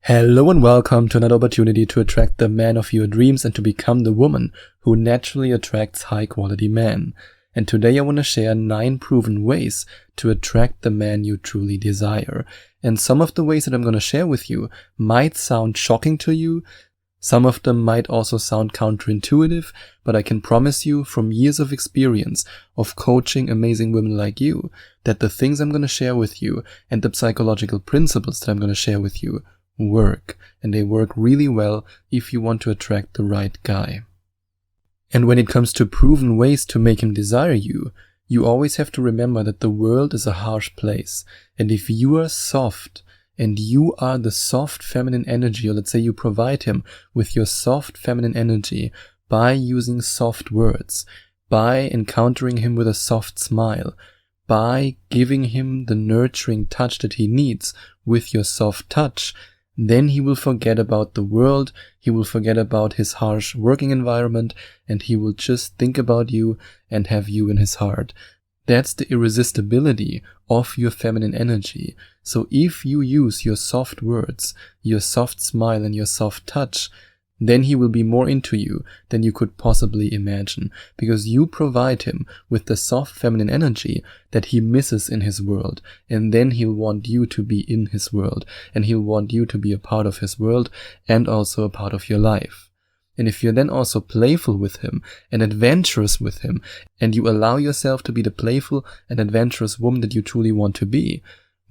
Hello and welcome to another opportunity to attract the man of your dreams and to become the woman who naturally attracts high-quality men. And today I want to share 9 proven ways to attract the man you truly desire. And some of the ways that I'm going to share with you might sound shocking to you. Some of them might also sound counterintuitive, but I can promise you from years of experience of coaching amazing women like you that the things I'm going to share with you and the psychological principles that I'm going to share with you work, and they work really well if you want to attract the right guy. And when it comes to proven ways to make him desire you, you always have to remember that the world is a harsh place, and if you are soft and you are the soft feminine energy, or let's say you provide him with your soft feminine energy by using soft words, by encountering him with a soft smile, by giving him the nurturing touch that he needs with your soft touch, then he will forget about the world, he will forget about his harsh working environment, and he will just think about you and have you in his heart. That's the irresistibility of your feminine energy. So if you use your soft words, your soft smile, and your soft touch, then he will be more into you than you could possibly imagine, because you provide him with the soft feminine energy that he misses in his world, and then he'll want you to be in his world, and he'll want you to be a part of his world and also a part of your life. And if you're then also playful with him and adventurous with him, and you allow yourself to be the playful and adventurous woman that you truly want to be,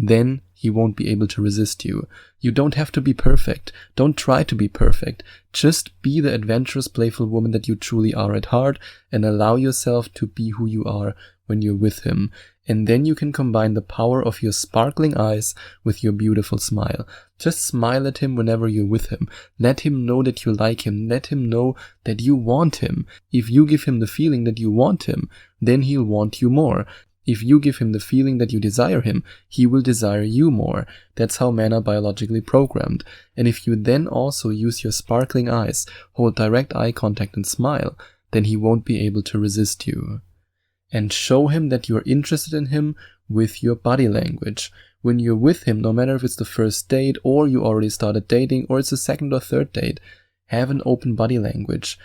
then he won't be able to resist you. You don't have to be perfect. Don't try to be perfect. Just be the adventurous, playful woman that you truly are at heart, and allow yourself to be who you are when you're with him. And then you can combine the power of your sparkling eyes with your beautiful smile. Just smile at him whenever you're with him. Let him know that you like him. Let him know that you want him. If you give him the feeling that you want him, then he'll want you more. If you give him the feeling that you desire him, he will desire you more. That's how men are biologically programmed. And if you then also use your sparkling eyes, hold direct eye contact and smile, then he won't be able to resist you. And show him that you're interested in him with your body language. When you're with him, no matter if it's the first date or you already started dating or it's the second or third date, have an open body language.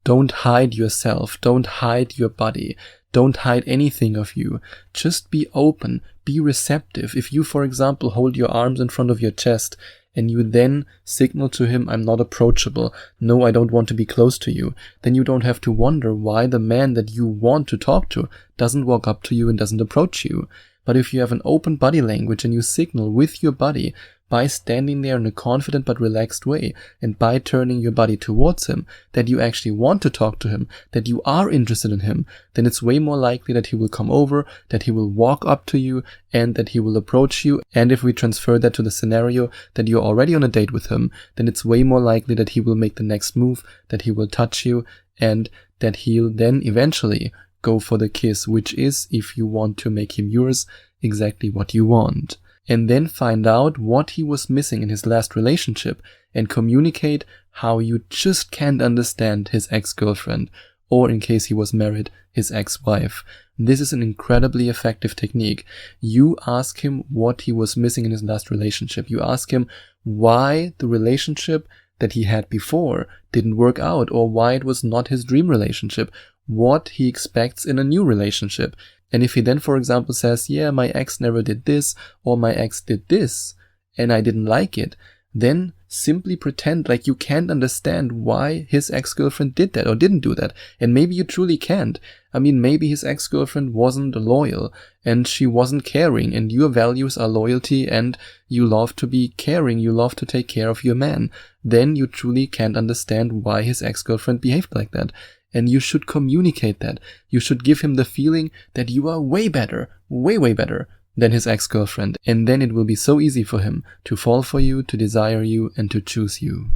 Don't hide yourself. Don't hide your body. Don't hide anything of you. Just be open. Be receptive. If you, for example, hold your arms in front of your chest and you then signal to him, I'm not approachable, no, I don't want to be close to you, then you don't have to wonder why the man that you want to talk to doesn't walk up to you and doesn't approach you. But if you have an open body language and you signal with your body by standing there in a confident but relaxed way and by turning your body towards him, that you actually want to talk to him, that you are interested in him, then it's way more likely that he will come over, that he will walk up to you, and that he will approach you. And if we transfer that to the scenario that you're already on a date with him, then it's way more likely that he will make the next move, that he will touch you, and that he'll then eventually go for the kiss, which is, if you want to make him yours, exactly what you want. And then find out what he was missing in his last relationship and communicate how you just can't understand his ex-girlfriend, or in case he was married, his ex-wife. This is an incredibly effective technique. You ask him what he was missing in his last relationship. You ask him why the relationship that he had before didn't work out, or why it was not his dream relationship, what he expects in a new relationship. And if he then, for example, says, yeah, my ex never did this, or my ex did this, and I didn't like it, then simply pretend like you can't understand why his ex-girlfriend did that or didn't do that. And maybe you truly can't. I mean, maybe his ex-girlfriend wasn't loyal, and she wasn't caring, and your values are loyalty, and you love to be caring, you love to take care of your man. Then you truly can't understand why his ex-girlfriend behaved like that. And you should communicate that. You should give him the feeling that you are way better, way better than his ex-girlfriend. And then it will be so easy for him to fall for you, to desire you, and to choose you.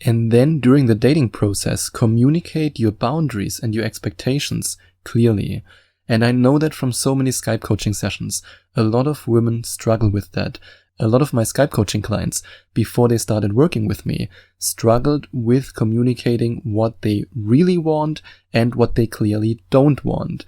And then during the dating process, communicate your boundaries and your expectations clearly. And I know that from so many Skype coaching sessions, a lot of women struggle with that. A lot of my Skype coaching clients, before they started working with me, struggled with communicating what they really want and what they clearly don't want.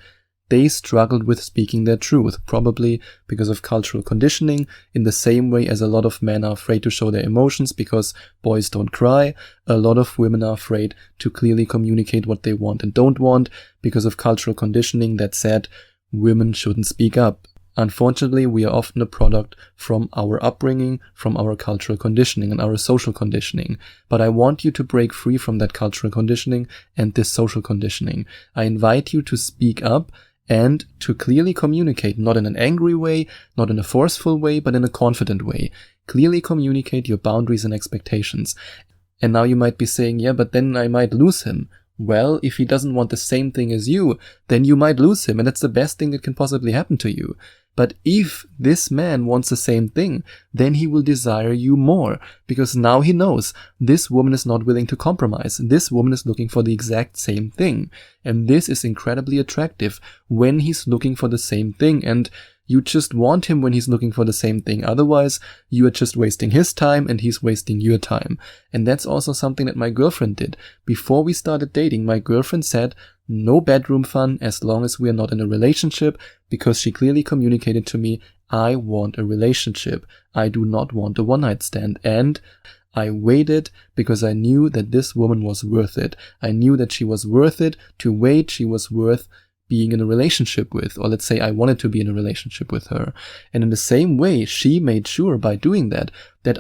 they struggled with speaking their truth, probably because of cultural conditioning, in the same way as a lot of men are afraid to show their emotions because boys don't cry. A lot of women are afraid to clearly communicate what they want and don't want because of cultural conditioning that said women shouldn't speak up. Unfortunately, we are often a product from our upbringing, from our cultural conditioning and our social conditioning. But I want you to break free from that cultural conditioning and this social conditioning. I invite you to speak up and to clearly communicate, not in an angry way, not in a forceful way, but in a confident way. Clearly communicate your boundaries and expectations. And now you might be saying, yeah, but then I might lose him. Well, if he doesn't want the same thing as you, then you might lose him, and that's the best thing that can possibly happen to you. But if this man wants the same thing, then he will desire you more, because now he knows this woman is not willing to compromise. This woman is looking for the exact same thing. And this is incredibly attractive when he's looking for the same thing, and you just want him when he's looking for the same thing. Otherwise, you are just wasting his time and he's wasting your time. And that's also something that my girlfriend did. Before we started dating, my girlfriend said, no bedroom fun as long as we are not in a relationship, because she clearly communicated to me, I want a relationship. I do not want a one-night stand. And I waited because I knew that this woman was worth it. I knew that she was worth it to wait. She was worth being in a relationship with, or let's say I wanted to be in a relationship with her. And in the same way, she made sure by doing that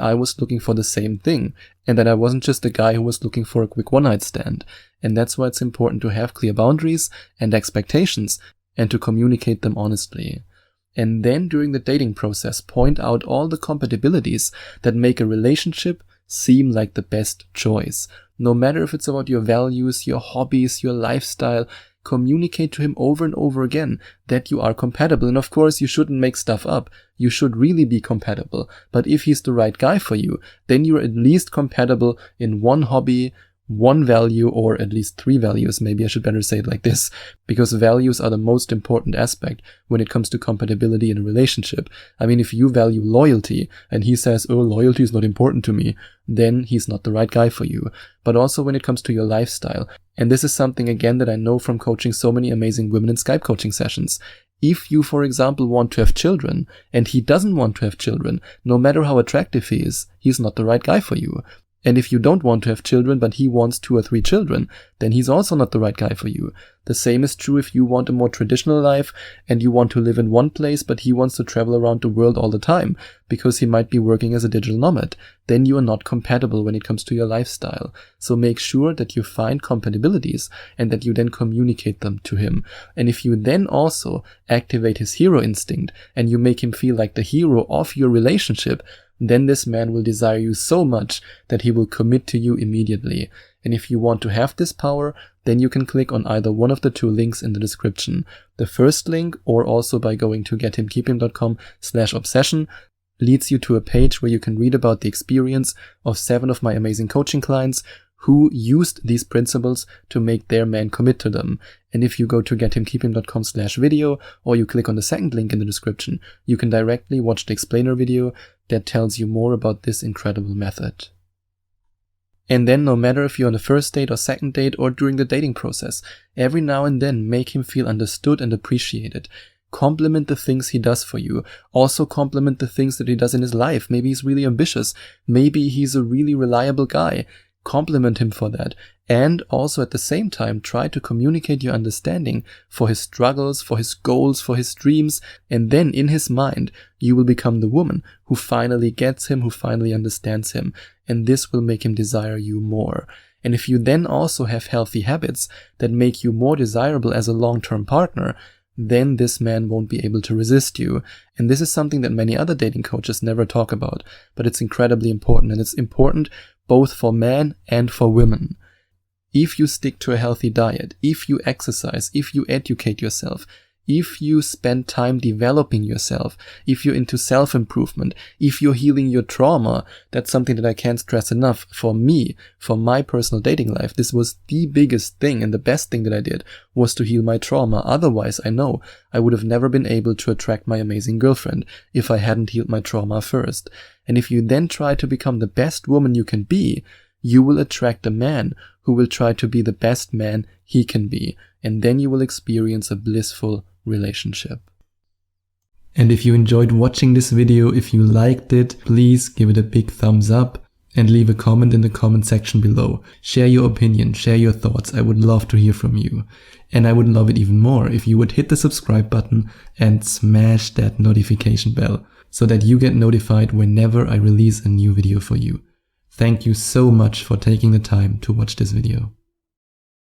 I was looking for the same thing, and that I wasn't just a guy who was looking for a quick one-night stand. And that's why it's important to have clear boundaries and expectations, and to communicate them honestly. And then during the dating process, point out all the compatibilities that make a relationship seem like the best choice. No matter if it's about your values, your hobbies, your lifestyle, communicate to him over and over again that you are compatible. And of course, you shouldn't make stuff up. You should really be compatible. But if he's the right guy for you, then you're at least compatible in one hobby, one value, or at least 3 values. Maybe I should better say it like this, because values are the most important aspect when it comes to compatibility in a relationship. I mean, if you value loyalty and he says, oh, loyalty is not important to me, then he's not the right guy for you. But also when it comes to your lifestyle. And this is something, again, that I know from coaching so many amazing women in Skype coaching sessions. If you, for example, want to have children and he doesn't want to have children, no matter how attractive he is, he's not the right guy for you. And if you don't want to have children, but he wants 2 or 3 children, then he's also not the right guy for you. The same is true if you want a more traditional life and you want to live in one place, but he wants to travel around the world all the time because he might be working as a digital nomad. Then you are not compatible when it comes to your lifestyle. So make sure that you find compatibilities and that you then communicate them to him. And if you then also activate his hero instinct and you make him feel like the hero of your relationship, then this man will desire you so much that he will commit to you immediately. And if you want to have this power, then you can click on either one of the 2 links in the description. The first link, or also by going to gethimkeephim.com/obsession, leads you to a page where you can read about the experience of 7 of my amazing coaching clients who used these principles to make their man commit to them. And if you go to gethimkeephim.com/video, or you click on the second link in the description, you can directly watch the explainer video that tells you more about this incredible method. And then, no matter if you're on the first date or second date or during the dating process, every now and then make him feel understood and appreciated. Compliment the things he does for you. Also compliment the things that he does in his life. Maybe he's really ambitious. Maybe he's a really reliable guy. Compliment him for that. And also at the same time, try to communicate your understanding for his struggles, for his goals, for his dreams. And then in his mind, you will become the woman who finally gets him, who finally understands him. And this will make him desire you more. And if you then also have healthy habits that make you more desirable as a long-term partner, then this man won't be able to resist you. And this is something that many other dating coaches never talk about, but it's incredibly important, and it's important both for men and for women. If you stick to a healthy diet, if you exercise, if you educate yourself, if you spend time developing yourself, if you're into self-improvement, if you're healing your trauma, that's something that I can't stress enough. For me, for my personal dating life, this was the biggest thing, and the best thing that I did was to heal my trauma. Otherwise, I know I would have never been able to attract my amazing girlfriend if I hadn't healed my trauma first. And if you then try to become the best woman you can be, you will attract a man who will try to be the best man he can be. And then you will experience a blissful relationship. And if you enjoyed watching this video, if you liked it, please give it a big thumbs up and leave a comment in the comment section below. Share your opinion, share your thoughts. I would love to hear from you. And I would love it even more if you would hit the subscribe button and smash that notification bell so that you get notified whenever I release a new video for you. Thank you so much for taking the time to watch this video.